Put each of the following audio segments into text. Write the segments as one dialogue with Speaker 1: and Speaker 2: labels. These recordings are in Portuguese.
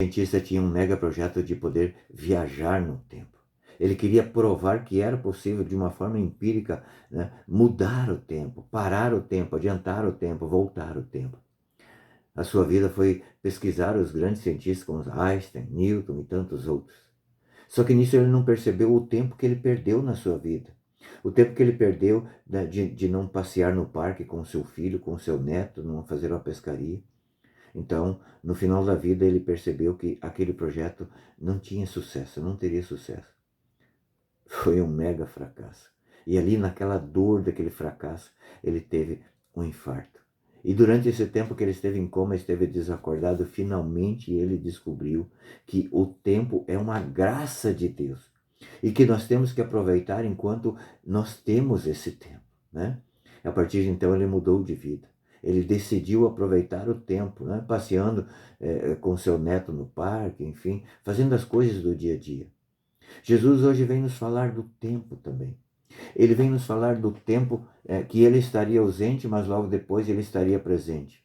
Speaker 1: cientista tinha um mega projeto de poder viajar no tempo. Ele queria provar que era possível, de uma forma empírica, né, mudar o tempo, parar o tempo, adiantar o tempo, voltar o tempo. A sua vida foi pesquisar os grandes cientistas como Einstein, Newton e tantos outros. Só que nisso ele não percebeu o tempo que ele perdeu na sua vida. O tempo que ele perdeu, né, de não passear no parque com seu filho, com seu neto, não fazer uma pescaria. Então, no final da vida, ele percebeu que aquele projeto não tinha sucesso, não teria sucesso. Foi um mega fracasso. E ali, naquela dor daquele fracasso, ele teve um infarto. E durante esse tempo que ele esteve em coma, esteve desacordado, finalmente ele descobriu que o tempo é uma graça de Deus. E que nós temos que aproveitar enquanto nós temos esse tempo, né? A partir de então ele mudou de vida. Ele decidiu aproveitar o tempo, né? Passeando com seu neto no parque, enfim, fazendo as coisas do dia a dia. Jesus hoje vem nos falar do tempo também. Ele vem nos falar do tempo que ele estaria ausente, mas logo depois ele estaria presente.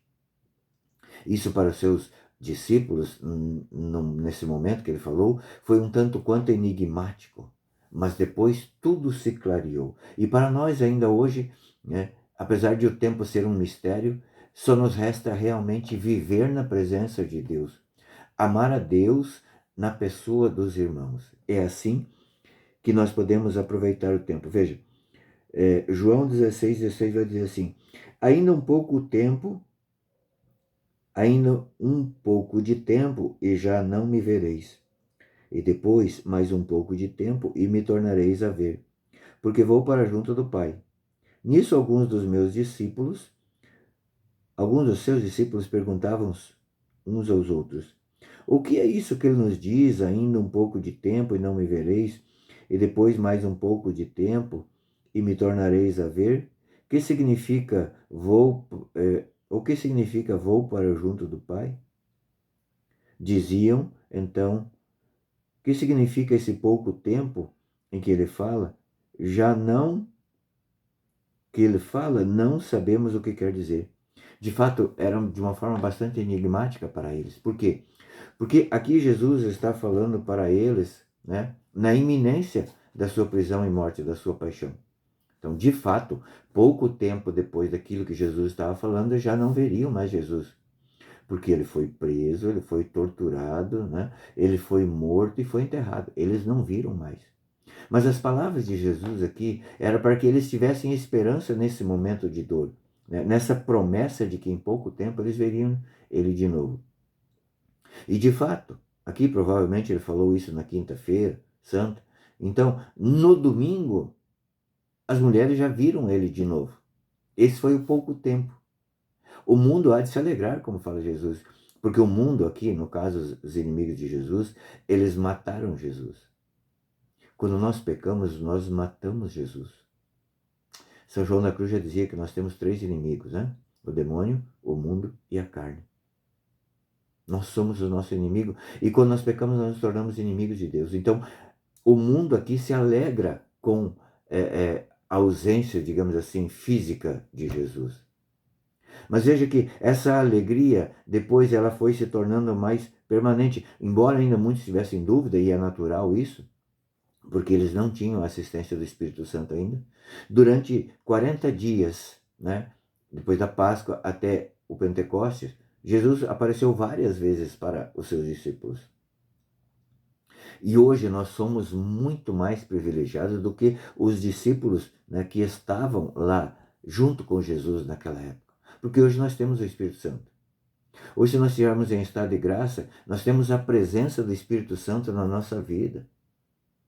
Speaker 1: Isso para os seus discípulos, nesse momento que ele falou, foi um tanto quanto enigmático. Mas depois tudo se clareou. E para nós ainda hoje, né, apesar de o tempo ser um mistério, só nos resta realmente viver na presença de Deus. Amar a Deus na pessoa dos irmãos. É assim que nós podemos aproveitar o tempo. Veja, João 16 vai dizer assim: ainda um pouco tempo, ainda um pouco de tempo e já não me vereis. E depois mais um pouco de tempo e me tornareis a ver, porque vou para junto do Pai. Nisso alguns dos seus discípulos perguntavam uns aos outros: o que é isso que ele nos diz? Ainda um pouco de tempo e não me vereis, e depois mais um pouco de tempo e me tornareis a ver? Que significa o que significa vou para junto do Pai? Diziam, então, que significa esse pouco tempo em que ele fala? Já não que ele fala, não sabemos o que quer dizer. De fato, era de uma forma bastante enigmática para eles. Por quê? Porque aqui Jesus está falando para eles, né, na iminência da sua prisão e morte, da sua paixão. Então, de fato, pouco tempo depois daquilo que Jesus estava falando, já não veriam mais Jesus. Porque ele foi preso, ele foi torturado, né? Ele foi morto e foi enterrado. Eles não viram mais. Mas as palavras de Jesus aqui eram para que eles tivessem esperança nesse momento de dor, né? Nessa promessa de que em pouco tempo eles veriam ele de novo. E de fato, aqui provavelmente ele falou isso na quinta-feira santa. Então, no domingo, as mulheres já viram ele de novo. Esse foi o pouco tempo. O mundo há de se alegrar, como fala Jesus, porque o mundo aqui, no caso os inimigos de Jesus, eles mataram Jesus. Quando nós pecamos, nós matamos Jesus. São João da Cruz já dizia que nós temos 3 inimigos, né? O demônio, o mundo e a carne. Nós somos o nosso inimigo e quando nós pecamos, nós nos tornamos inimigos de Deus. Então, o mundo aqui se alegra com a ausência, digamos assim, física de Jesus. Mas veja que essa alegria, depois ela foi se tornando mais permanente. Embora ainda muitos tivessem dúvida, e é natural isso, porque eles não tinham a assistência do Espírito Santo ainda, durante 40 dias, né, depois da Páscoa até o Pentecostes, Jesus apareceu várias vezes para os seus discípulos. E hoje nós somos muito mais privilegiados do que os discípulos, né, que estavam lá junto com Jesus naquela época. Porque hoje nós temos o Espírito Santo. Hoje, se nós estivermos em estado de graça, nós temos a presença do Espírito Santo na nossa vida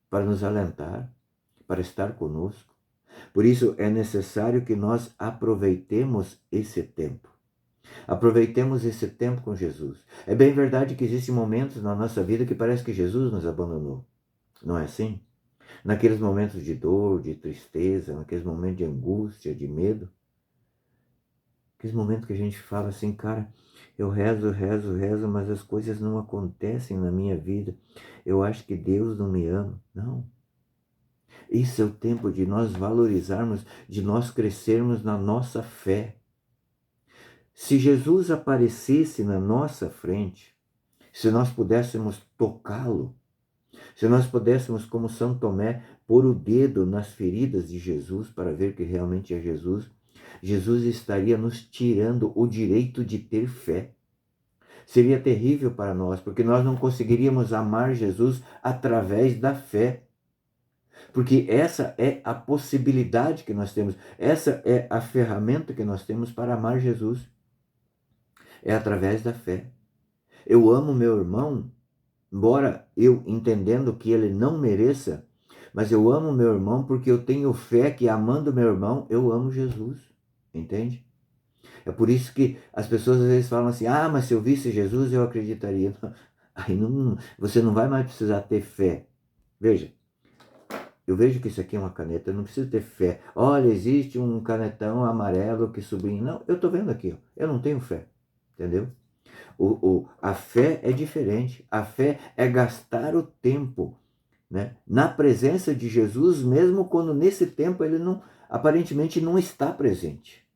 Speaker 1: para nos alentar, para estar conosco. Por isso é necessário que nós aproveitemos esse tempo. Aproveitemos esse tempo com Jesus. É bem verdade que existem momentos na nossa vida que parece que Jesus nos abandonou. Não é assim? Naqueles momentos de dor, de tristeza, naqueles momentos de angústia, de medo. Aqueles momentos que a gente fala assim, cara, eu rezo, rezo, rezo, mas as coisas não acontecem na minha vida. Eu acho que Deus não me ama. Não. Esse é o tempo de nós valorizarmos, de nós crescermos na nossa fé. Se Jesus aparecesse na nossa frente, Se nós pudéssemos tocá-lo, se nós pudéssemos, como São Tomé, pôr o dedo nas feridas de Jesus para ver que realmente é Jesus, Jesus estaria nos tirando o direito de ter fé. Seria terrível para nós, porque nós não conseguiríamos amar Jesus através da fé. Porque essa é a possibilidade que nós temos, essa é a ferramenta que nós temos para amar Jesus. É através da fé. Eu amo meu irmão, embora eu entendendo que ele não mereça, mas eu amo meu irmão porque eu tenho fé que amando meu irmão, eu amo Jesus. Entende? É por isso que as pessoas às vezes falam assim, mas se eu visse Jesus eu acreditaria. Aí não, você não vai mais precisar ter fé. Veja, eu vejo que isso aqui é uma caneta, eu não preciso ter fé. Olha, existe um canetão amarelo que subiu. Não, eu estou vendo aqui, eu não tenho fé. Entendeu? A fé é diferente. A fé é gastar o tempo, né, na presença de Jesus, mesmo quando nesse tempo ele não, aparentemente não está presente.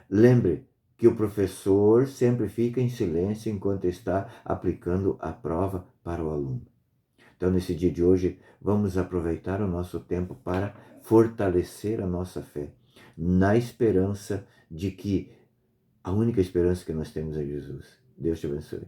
Speaker 1: Lembre que o professor sempre fica em silêncio enquanto está aplicando a prova para o aluno. Então, nesse dia de hoje, vamos aproveitar o nosso tempo para fortalecer a nossa fé, na esperança de que a única esperança que nós temos é Jesus. Deus te abençoe.